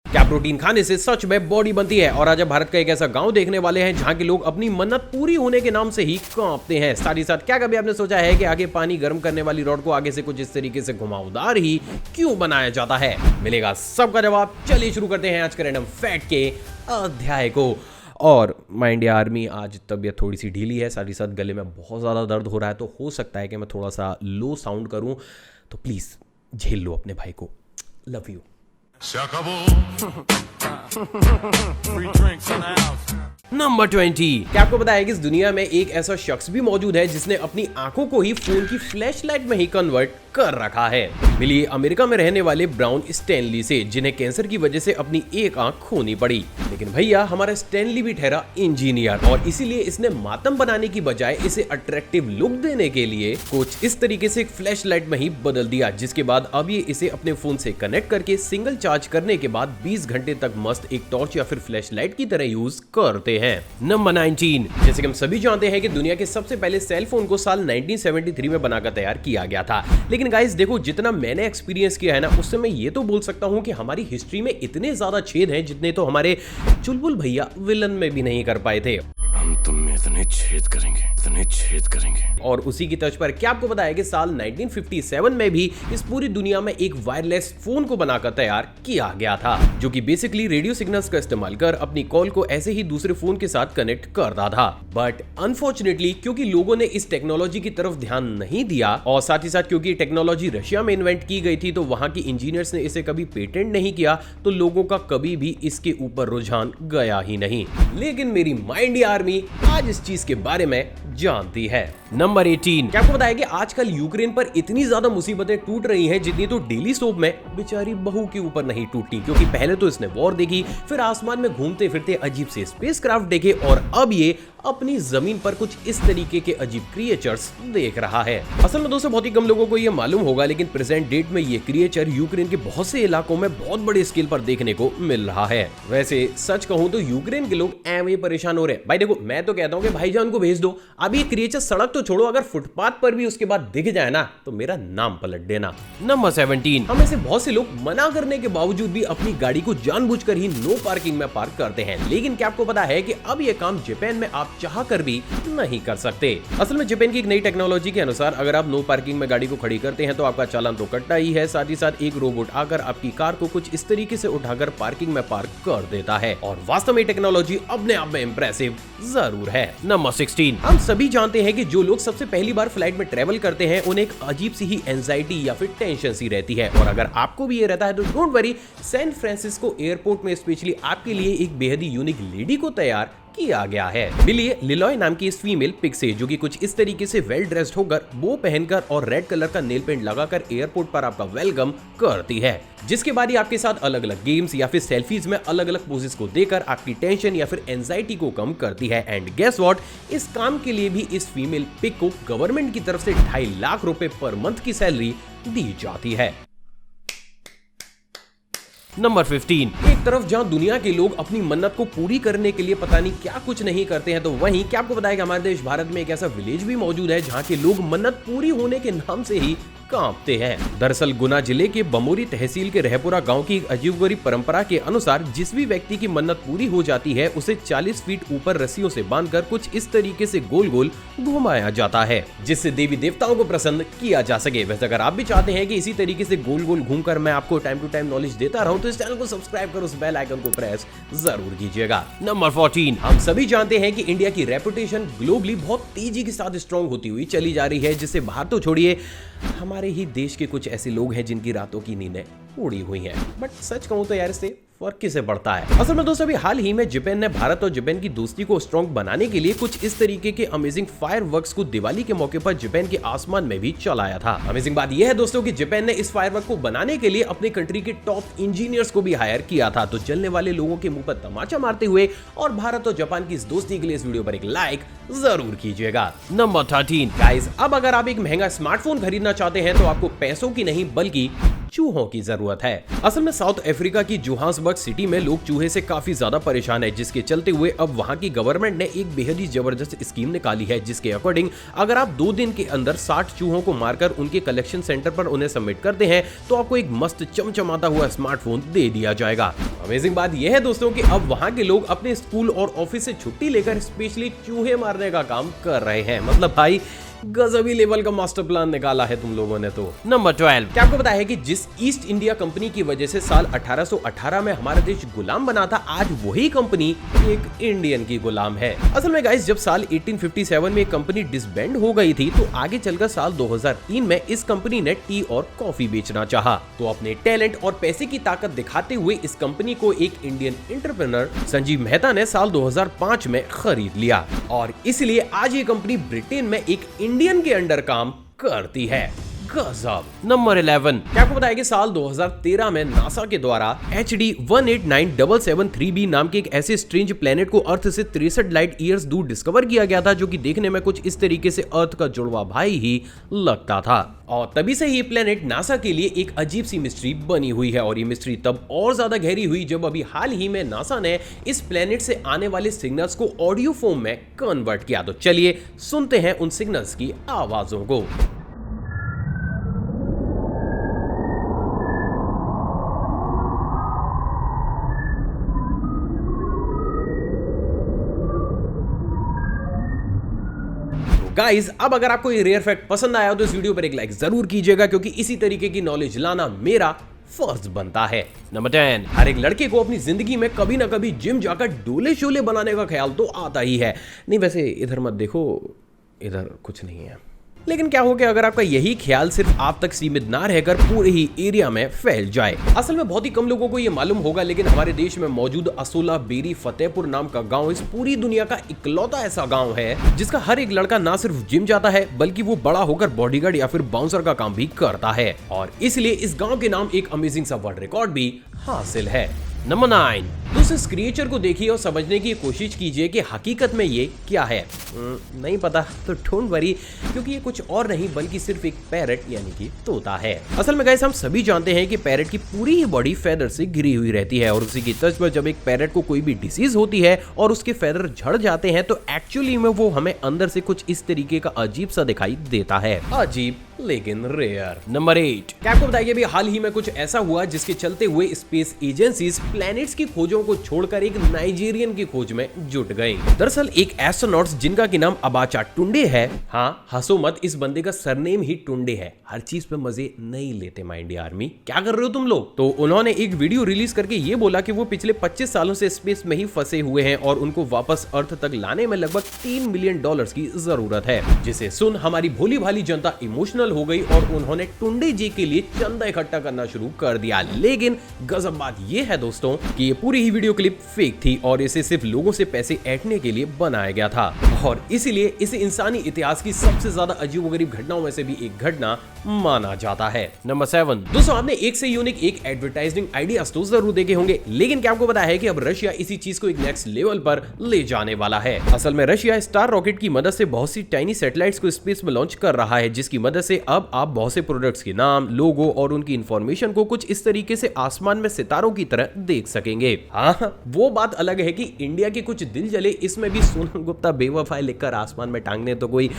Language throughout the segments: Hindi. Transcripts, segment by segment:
क्या प्रोटीन खाने से सच में बॉडी बनती है? और आज हम भारत का एक ऐसा गांव देखने वाले हैं जहां के लोग अपनी मन्नत पूरी होने के नाम से ही कांपते हैं। साथ ही साथ क्या कभी आपने सोचा है कि आगे पानी गर्म करने वाली रॉड को आगे से कुछ इस तरीके से घुमावदार ही क्यों बनाया जाता है? मिलेगा सबका जवाब। चलिए शुरू करते हैं आज के रैंडम फैक्ट के अध्याय को। और माय इंडिया आर्मी, आज तबीयत थोड़ी सी ढीली है, साथ ही साथ गले में बहुत ज़्यादा दर्द हो रहा है, तो हो सकता है कि मैं थोड़ा सा लो साउंड करूं, तो प्लीज़ झेल लो अपने भाई को। Love you. नंबर 20। क्या आपको पता है कि इस दुनिया में एक ऐसा शख्स भी मौजूद है जिसने अपनी आंखों को ही फोन की फ्लैशलाइट में ही कन्वर्ट कर रखा है? मिली अमेरिका में रहने वाले ब्राउन स्टैनली से, जिन्हें कैंसर की वजह से अपनी एक आंख खोनी पड़ी। लेकिन भैया, हमारा स्टैनली भी ठहरा इंजीनियर, और इसीलिए इसने मातम बनाने की बजाय इसे अट्रैक्टिव लुक देने के लिए कुछ इस तरीके से एक फ्लैशलाइट में ही बदल दिया, जिसके बाद अब ये इसे अपने फोन से कनेक्ट करके सिंगल चार्ज करने के बाद 20 घंटे तक मस्त एक टॉर्च या फिर फ्लैशलाइट की तरह यूज करते हैं। नंबर 19। जैसे कि हम सभी जानते हैं कि दुनिया के सबसे पहले सेल फोन को साल 1973 में बनाकर तैयार किया गया था। लेकिन गाइस देखो, जितना मैंने एक्सपीरियंस किया है ना, उससे मैं ये तो बोल सकता हूँ कि हमारी हिस्ट्री में इतने ज्यादा छेद हैं जितने तो हमारे चुलबुल भैया विलन में भी नहीं कर पाए थे। हम तुम में इतने छेद करेंगे, इतने छेद करेंगे। और उसी की तर्ज पर क्या आपको पता है कि साल 1957 में भी इस पूरी दुनिया में एक वायरलेस फोन को बनाकर तैयार किया गया था, जो कि बेसिकली रेडियो सिग्नल्स का इस्तेमाल कर अपनी कॉल को ऐसे ही दूसरे फोन के साथ कनेक्ट करता था। बट अनफॉर्चुनेटली, क्योंकि लोगों ने इस टेक्नोलॉजी की तरफ ध्यान नहीं दिया, और साथ ही साथ क्योंकि टेक्नोलॉजी रशिया में इन्वेंट की गई थी, तो वहां की इंजीनियर्स ने इसे कभी पेटेंट नहीं किया, तो लोगों का कभी भी इसके ऊपर रुझान गया ही नहीं। लेकिन मेरी माय इंडिया आर्मी आज इस चीज के बारे में जानती है। नंबर 18। क्या आपको पता है कि आजकल यूक्रेन पर इतनी ज्यादा मुसीबतें टूट रही हैं जितनी तो डेली सोप में बेचारी बहू के ऊपर नहीं टूटती, क्योंकि पहले तो इसने वॉर देखी, फिर आसमान में घूमते फिरते अजीब से स्पेसक्राफ्ट देखे, और अब ये अपनी जमीन पर कुछ इस तरीके के अजीब क्रिएचर्स देख रहा है। असल में दोस्तों, बहुत ही कम लोगों को ये मालूम होगा, लेकिन प्रेजेंट डेट में ये क्रिएचर यूक्रेन के बहुत से इलाकों में बहुत बड़े स्केल पर देखने को मिल रहा है। वैसे सच कहूं तो यूक्रेन के लोग एवं परेशान हो रहे हैं। भाई देखो, मैं तो कहता हूं कि भाईजान को भेज दो। अब ये क्रिएचर सड़क तो छोड़ो, अगर फुटपाथ पर भी उसके बाद दिख जाए ना, तो मेरा नाम पलट देना। नंबर 17। हम ऐसे बहुत से लोग मना करने के बावजूद भी अपनी गाड़ी को जानबूझकर ही नो पार्किंग में पार्क करते हैं। लेकिन क्या आपको पता है कि अब ये काम जापान में आप चाह कर भी नहीं कर सकते। असल में जापान की एक नई टेक्नोलॉजी के अनुसार अगर आप नो पार्किंग में गाड़ी को खड़ी करते हैं तो आपका चालान तो कटता ही है, साथ ही साथ एक रोबोट आकर आपकी कार को कुछ इस तरीके से उठाकर पार्किंग में पार्क कर देता है। और वास्तव में टेक्नोलॉजी अपने आप में इंप्रेसिव जरूर है। नंबर 16। हम सभी जानते हैं कि जो लोग सबसे पहली बार फ्लाइट में ट्रेवल करते हैं उन्हें एक अजीब सी ही एंजाइटी या फिर टेंशन सी रहती है, और अगर आपको भी ये रहता है तो don't worry, San Francisco airport में स्पेशली आपके लिए एक बेहद ही यूनिक लेडी को तैयार किया गया है। मिलिए लिलॉय नाम की इस फीमेल पिग से, जो कि कुछ इस तरीके से वेल ड्रेस्ड होकर, बो पहनकर और रेड कलर का नेल पेंट लगाकर एयरपोर्ट पर आपका वेलकम करती है, जिसके बाद ही आपके साथ अलग अलग गेम्स या फिर सेल्फीज में अलग अलग पोजेस को देकर आपकी टेंशन या फिर एंजाइटी को कम करती है। एंड गेस व्हाट, इस काम के लिए भी इस फीमेल पिग को गवर्नमेंट की तरफ से 2.5 लाख रुपए पर मंथ की सैलरी दी जाती है। नंबर 15। एक तरफ जहां दुनिया के लोग अपनी मन्नत को पूरी करने के लिए पता नहीं क्या कुछ नहीं करते हैं, तो वहीं क्या आपको पता है कि हमारे देश भारत में एक ऐसा विलेज भी मौजूद है जहां के लोग मन्नत पूरी होने के नाम से ही कांपते हैं। दरअसल गुना जिले के बमोरी तहसील के रहपुरा गांव की एक अजीबोगरीब परंपरा के अनुसार जिस भी व्यक्ति की मन्नत पूरी हो जाती है उसे 40 फीट ऊपर रस्सियों से बांधकर कुछ इस तरीके से गोल गोल घुमाया जाता है, जिससे देवी देवताओं को प्रसन्न किया जा सके। वैसे अगर आप भी चाहते हैं कि इसी तरीके से गोल गोल घूमकर मैं आपको टाइम टू टाइम नॉलेज देता रहूं, तो इस चैनल को सब्सक्राइब कर उस बेल आइकन को प्रेस जरूर कीजिएगा। नंबर 14। हम सभी जानते हैं कि इंडिया की रेपुटेशन ग्लोबली बहुत तेजी के साथ स्ट्रॉन्ग होती हुई चली जा रही है, जिससे बाहर तो छोड़िए, हमारे ही देश के कुछ ऐसे लोग हैं जिनकी रातों की नींदें उड़ी हुई हैं। बट सच कहूं तो यार, इससे फर्क किसे पड़ता है? असल में दोस्तों, अभी हाल ही में जापान ने भारत और जापान की दोस्ती को स्ट्रॉन्ग बनाने के लिए कुछ इस तरीके के अमेजिंग फायरवर्क्स को दिवाली के मौके पर जापान के आसमान में भी चलाया था। अमेजिंग बात यह है दोस्तों कि जापान ने इस फायरवर्क को बनाने के लिए अपने कंट्री के टॉप इंजीनियर्स को भी हायर किया था। तो जलने वाले लोगों के मुंह पर तमाचा मारते हुए और भारत और जापान की इस दोस्ती के लिए इस वीडियो पर एक लाइक जरूर कीजिएगा। नंबर 13। गाइस, अब अगर आप एक महंगा स्मार्टफोन खरीदना चाहते हैं तो आपको पैसों की नहीं बल्कि चूहों की जरूरत है। असल में साउथ अफ्रीका की जोहान्सबर्ग सिटी में लोग चूहे से काफी ज्यादा परेशान है, जिसके चलते हुए अब वहां की गवर्नमेंट ने एक बेहद ही जबरदस्त स्कीम निकाली है, जिसके अकॉर्डिंग अगर आप 2 दिन के अंदर 60 चूहों को मारकर उनके कलेक्शन सेंटर पर उन्हें सबमिट करते हैं तो आपको एक मस्त चमचमाता हुआ स्मार्टफोन दे दिया जाएगा। अमेजिंग बात यह है दोस्तों कि अब वहां के लोग अपने स्कूल और ऑफिस से छुट्टी लेकर स्पेशली चूहे मारने का काम कर रहे हैं। मतलब भाई गजबी लेवल का मास्टर प्लान निकाला है तुम लोगों ने। तो नंबर 12, क्या आपको पता है कि जिस ईस्ट इंडिया कंपनी की वजह से साल 1818 में हमारा देश गुलाम बना था, आज वही कंपनी एक इंडियन की गुलाम है। असल में गाइस, जब साल 1857 में कंपनी डिसबैंड हो गई थी तो आगे चलकर साल 2003 में इस कंपनी ने टी और कॉफी बेचना चाहा, तो अपने टैलेंट और पैसे की ताकत दिखाते हुए इस कंपनी को एक इंडियन एंटरप्रेन्योर संजीव मेहता ने साल 2005 में खरीद लिया और इसलिए आज ये कंपनी ब्रिटेन में एक इंडियन के अंडर काम करती है। गजब। नंबर 11, क्या आपको बताया कि साल 2013 में नासा के द्वारा HD 189773b नाम के एक ऐसे स्ट्रेंज प्लेनेट को अर्थ से 63 लाइट ईयर्स दूर डिस्कवर किया गया था, जो कि देखने में कुछ इस तरीके से अर्थ का जुड़वा भाई ही लगता था। और तभी से ये प्लेनेट नासा के लिए एक अजीब सी मिस्ट्री बनी हुई है, और ये मिस्ट्री तब और ज्यादा गहरी हुई जब अभी हाल ही में नासा ने इस प्लेनेट से आने वाले सिग्नल्स को ऑडियो फॉर्म में कन्वर्ट किया। तो चलिए सुनते हैं उन सिग्नल्स की आवाजों को। गाइस, अब अगर आपको ये रेयर फैक्ट पसंद आया तो इस वीडियो पर एक लाइक जरूर कीजिएगा, क्योंकि इसी तरीके की नॉलेज लाना मेरा फर्ज बनता है। नंबर 10, हर एक लड़के को अपनी जिंदगी में कभी ना कभी जिम जाकर डोले शोले बनाने का ख्याल तो आता ही है। नहीं, वैसे इधर मत देखो, इधर कुछ नहीं है। लेकिन क्या हो गया अगर आपका यही ख्याल सिर्फ आप तक सीमित ना रहकर पूरे ही एरिया में फैल जाए। असल में बहुत ही कम लोगों को यह मालूम होगा, लेकिन हमारे देश में मौजूद असोला बेरी फतेहपुर नाम का गांव इस पूरी दुनिया का इकलौता ऐसा गांव है जिसका हर एक लड़का ना सिर्फ जिम जाता है, बल्कि वो बड़ा होकर बॉडीगार्ड या फिर बाउंसर का काम भी करता है, और इसलिए इस गाँव के नाम एक अमेजिंग सा वर्ल्ड रिकॉर्ड भी हासिल है। नंबर 9, दोस्तों इस क्रिएचर को देखिए और समझने की कोशिश कीजिए कि हकीकत में ये क्या है। नहीं पता तो डोंट वरी, क्योंकि ये कुछ और नहीं बल्कि सिर्फ एक पैरट यानी कि तोता है। असल में गाइस, हम सभी जानते हैं कि पैरट की पूरी ही बॉडी फेदर से घिरी हुई रहती है, और उसी की तर्ज पर जब एक पैरट को कोई भी डिसीज होती है और उसके फेदर झड़ जाते हैं तो एक्चुअली में वो हमें अंदर से कुछ इस तरीके का अजीब सा दिखाई देता है। अजीब लेकिन रेयर। नंबर 8, क्या आपको बताइए अभी हाल ही में कुछ ऐसा हुआ जिसके चलते हुए स्पेस एजेंसीज प्लैनेट्स की खोजों को छोड़कर एक नाइजीरियन की खोज में जुट गई। दरअसल एक एस्ट्रोनॉट्स जिनका की नाम अबाचा टुंडे है, हाँ हंसो मत, इस बंदे का सरनेम ही टुंडे है। हर चीज पे मजे नहीं लेते माय इंडिया आर्मी, क्या कर रहे हो तुम लोग। तो उन्होंने एक वीडियो रिलीज करके ये बोला कि वो पिछले 25 सालों से स्पेस में ही फंसे हुए हैं और उनको वापस अर्थ तक लाने में लगभग $3 मिलियन की जरूरत है, जिसे सुन हमारी भोली भाली जनता इमोशनल हो गई और उन्होंने टुंडे जी के लिए चंदा इकट्ठा करना शुरू कर दिया। लेकिन गजब बात यह है दोस्तों कि ये पूरी ही वीडियो क्लिप फेक थी और इसे सिर्फ लोगों से पैसे ऐंठने के लिए बनाया गया था, और इसीलिए इसे इंसानी इतिहास की सबसे ज्यादा अजीबोगरीब घटनाओं में से भी एक घटना माना जाता है। नंबर 7, दोस्तों आपने एक से यूनिक एक एडवर्टाइजिंग आइडियाज तो जरूर देखे होंगे, लेकिन क्या आपको पता है कि अब रशिया इसी चीज को एक नेक्स्ट लेवल पर ले जाने वाला है। असल में रशिया स्टार रॉकेट की मदद से बहुत सी टाइनी सैटेलाइट्स को स्पेस में लॉन्च कर रहा है, जिसकी मदद से अब आप बहुत से प्रोडक्ट्स के नाम, लोगो और उनकी इंफॉर्मेशन को कुछ इस तरीके से आसमान में सितारों की तरह देख सकेंगे। हाँ, वो बात अलग है कि इंडिया के कुछ दिल जले इसमें भी सोनम गुप्ता बेवफाई लिखकर आसमान में टांगने तो कोई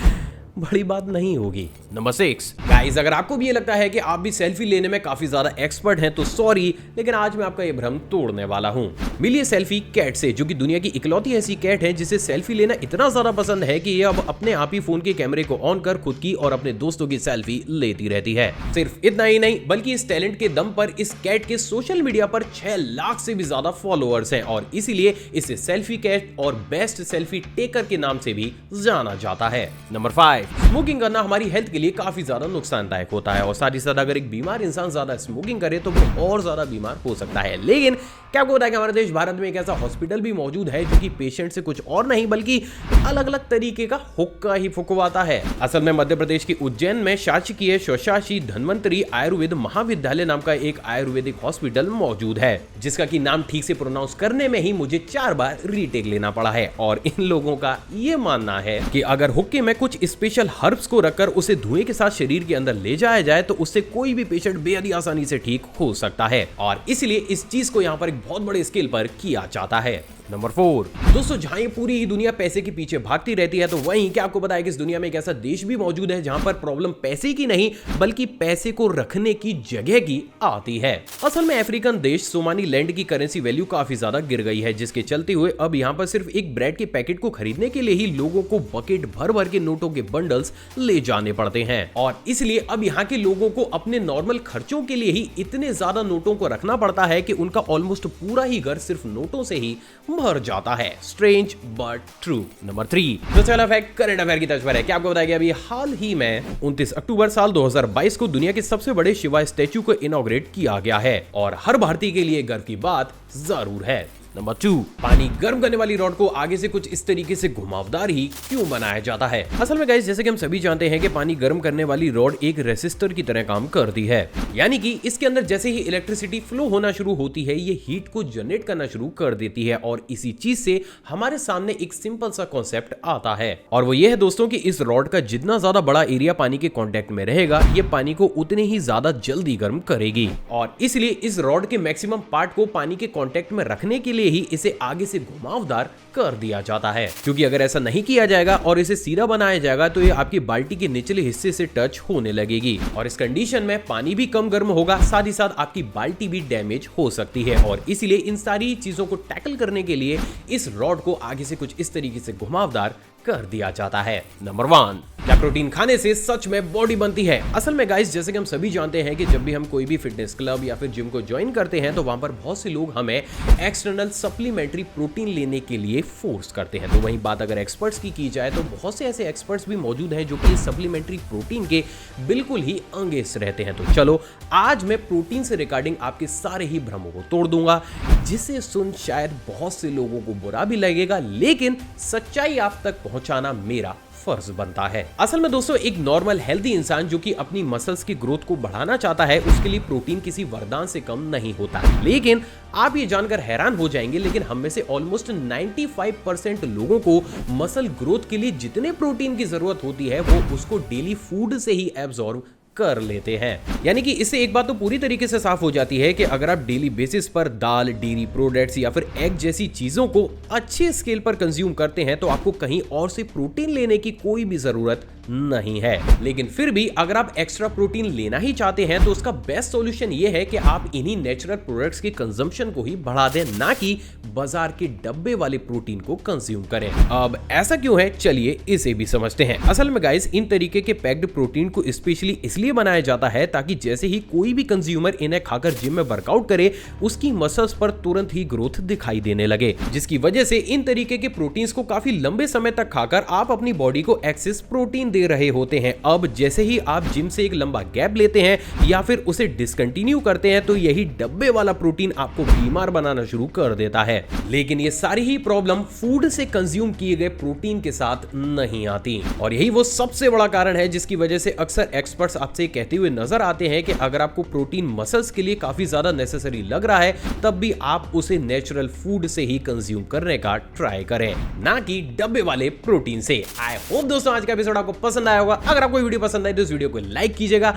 बड़ी बात नहीं होगी। नंबर 6, गाइस अगर आपको भी ये लगता है कि आप भी सेल्फी लेने में काफी ज्यादा एक्सपर्ट हैं तो सॉरी, लेकिन आज मैं आपका ये भ्रम तोड़ने वाला हूँ। मिलिए सेल्फी कैट से, जो कि दुनिया की इकलौती ऐसी कैट है जिसे सेल्फी लेना इतना ज्यादा पसंद है कि ये अब अपने आप ही फोन के कैमरे को ऑन कर खुद की और अपने दोस्तों की सेल्फी लेती रहती है। सिर्फ इतना ही नहीं, बल्कि इस टैलेंट के दम पर इस कैट के सोशल मीडिया पर 6 लाख से भी ज्यादा फॉलोअर्स हैं, और इसीलिए इसे सेल्फी कैट और बेस्ट सेल्फी टेकर के नाम से भी जाना जाता है। नंबर 5, स्मोकिंग करना हमारी हेल्थ के लिए काफी ज्यादा नुकसानदायक होता है, और साथ ही साथ अगर एक बीमार इंसान ज्यादा स्मोकिंग करे तो वो और ज्यादा बीमार हो सकता है। लेकिन क्या आपको पता है कि हमारे देश भारत में एक ऐसा हॉस्पिटल भी मौजूद है जो कि पेशेंट से कुछ और नहीं बल्कि अलग अलग तरीके का हुक्का ही फुकवाता है। असल में मध्य प्रदेश के उज्जैन में शासकीय शोशाशी धन्वंतरी आयुर्वेद महाविद्यालय नाम का एक आयुर्वेदिक हॉस्पिटल मौजूद है, जिसका की नाम ठीक से प्रोनाउंस करने में ही मुझे 4 बार रीटेक लेना पड़ा है। और इन लोगों का ये मानना है कि अगर हुक्के में कुछ स्पेशल हर्ब्स को रखकर उसे धुएं के साथ शरीर के अंदर ले जाया जाए तो उससे कोई भी पेशेंट बेहद ही आसानी से ठीक हो सकता है, और इसलिए इस चीज को यहाँ पर एक बहुत बड़े स्केल पर किया जाता है। नंबर 4 दोस्तों, जहां ये पूरी ही दुनिया पैसे के पीछे भागती रहती है, तो वहीं क्या आपको पता है कि इस दुनिया में एक ऐसा देश भी मौजूद है जहां पर प्रॉब्लम पैसे की नहीं बल्कि पैसे को रखने की जगह की आती है। असल में अफ्रीकन देश सोमालीलैंड की करेंसी वैल्यू काफी ज्यादा गिर गई है, जिसके चलते हुए अब यहाँ पर सिर्फ एक ब्रेड के पैकेट को खरीदने के लिए ही लोगों को बकेट भर भर के नोटों के बंडल्स ले जाने पड़ते हैं, और इसलिए अब यहाँ के लोगों को अपने नॉर्मल खर्चों के लिए ही इतने ज्यादा नोटों को रखना पड़ता है कि उनका ऑलमोस्ट पूरा ही घर सिर्फ नोटों से ही भर जाता है। Strange but true. नंबर 3 तो चला फैक्ट करंट अफेयर की तर्ज पर है। क्या आपको बताया अभी हाल ही में 29 अक्टूबर साल 2022 को दुनिया के सबसे बड़े शिवा स्टैचू को इनॉग्रेट किया गया है, और हर भारतीय के लिए गर्व की बात जरूर है। नंबर 2 पानी गर्म करने वाली रॉड को आगे से कुछ इस तरीके से घुमावदार ही क्यों बनाया जाता है। असल में गाइस, जैसे कि हम सभी जानते हैं कि पानी गर्म करने वाली रॉड एक रेसिस्टर की तरह काम करती है, यानी कि इसके अंदर जैसे ही इलेक्ट्रिसिटी फ्लो होना शुरू होती है ये हीट को जनरेट करना शुरू कर देती है, और इसी चीज से हमारे सामने एक सिंपल सा कॉन्सेप्ट आता है, और वो ये है दोस्तों कि इस रॉड का जितना ज्यादा बड़ा एरिया पानी के कांटेक्ट में रहेगा ये पानी को उतने ही ज्यादा जल्दी गर्म करेगी, और इसलिए इस रॉड के मैक्सिमम पार्ट को पानी के कांटेक्ट में रखने के लिए ही इसे आगे से घुमावदार कर दिया जाता है, क्योंकि अगर ऐसा नहीं किया जाएगा और इसे सीधा बनाया जाएगा तो ये आपकी बाल्टी के निचले हिस्से से टच होने लगेगी, और इस कंडीशन में पानी भी कम गर्म होगा, साथ ही साथ आपकी बाल्टी भी डैमेज हो सकती है, और इसलिए इन सारी चीजों को टैकल करने के लिए इस रॉड को आगे से कुछ इस तरीके से घुमावदार कर दिया जाता है। नंबर 1 क्या प्रोटीन खाने से सच में बॉडी बनती है। असल में गाइस, जैसे कि हम सभी जानते हैं कि जब भी हम कोई भी फिटनेस क्लब या फिर जिम को ज्वाइन करते हैं तो वहां पर बहुत से लोग हमें एक्सटर्नल सप्लीमेंट्री प्रोटीन लेने के लिए फोर्स करते हैं। तो वहीं बात अगर एक्सपर्ट्स की जाए तो बहुत से ऐसे एक्सपर्ट्स भी मौजूद हैं जो कि सप्लीमेंट्री प्रोटीन के बिल्कुल ही अंगेज रहते हैं। तो चलो आज मैं प्रोटीन से रिगार्डिंग आपके सारे ही भ्रमों को तोड़ दूंगा, जिसे सुन शायद बहुत से लोगों को बुरा भी लगेगा, लेकिन सच्चाई आप तक पहुंचाना मेरा फर्ज बनता है। असल में दोस्तों, एक नॉर्मल हेल्दी इंसान जो कि अपनी मसल्स की ग्रोथ को बढ़ाना चाहता है उसके लिए प्रोटीन किसी वरदान से कम नहीं होता। लेकिन आप ये जानकर हैरान हो जाएंगे, लेकिन हम में से ऑलमोस्ट 95% लोगों को मसल ग्रोथ के लिए जितने प्रोटीन की जरूरत होती है वो उसको डेली फूड से ही एब्जॉर्ब कर लेते हैं। यानी कि इससे एक बात तो पूरी तरीके से साफ हो जाती है कि अगर आप डेली बेसिस पर दाल, डेयरी प्रोडक्ट्स या फिर एग जैसी चीजों को अच्छे स्केल पर कंज्यूम करते हैं तो आपको कहीं और से प्रोटीन लेने की कोई भी जरूरत नहीं है। लेकिन फिर भी अगर आप एक्स्ट्रा प्रोटीन लेना ही चाहते हैं तो उसका बेस्ट सॉल्यूशन ये है कि आप इन्हीं नेचुरल प्रोडक्ट्स के कंजम्पशन को ही बढ़ा दें, ना कि बाजार के डब्बे वाले प्रोटीन को कंज्यूम करें। अब ऐसा क्यों है, चलिए इसे भी समझते हैं। असल में गाइस, इन तरीके के पैक्ड प्रोटीन को स्पेशली इसलिए बनाया जाता है ताकि जैसे ही कोई भी कंज्यूमर इन्हें खाकर जिम में वर्कआउट करे उसकी मसल्स पर तुरंत ही ग्रोथ दिखाई देने लगे, जिसकी वजह से इन तरीके के प्रोटीन्स को काफी लंबे समय तक खाकर आप अपनी बॉडी को एक्सेस प्रोटीन दे रहे होते हैं। अब जैसे ही आप जिम से एक लंबा गैप लेते हैं या फिर उसे डिसकंटिन्यू करते हैं तो यही डब्बे वाला प्रोटीन आपको बीमार बनाना शुरू कर देता है। लेकिन ये सारी ही प्रॉब्लम फूड से कंज्यूम किए गए प्रोटीन के साथ नहीं आती, और यही वो सबसे बड़ा कारण है जिसकी वजह से अक्सर एक्सपर्ट्स आपसे कहते हुए नजर आते हैं कि अगर आपको प्रोटीन मसल्स के लिए काफी ज्यादा नेसेसरी लग रहा है तब भी आप उसे नेचुरल फूड से ही कंज्यूम करने का ट्राई करें, ना कि डब्बे वाले प्रोटीन से। आई होप दोस्तों आज का एपिसोड आपको पसंद आया होगा। अगर आपको वीडियो पसंद आई तो इस वीडियो को लाइक कीजिएगा।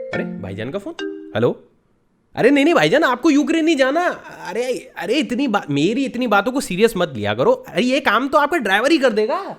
अरे भाईजान का फोन, हेलो। अरे नहीं भाईजान, आपको यूक्रेन नहीं जाना। अरे मेरी इतनी बातों को सीरियस मत लिया करो। अरे ये काम तो आपका ड्राइवर ही कर देगा।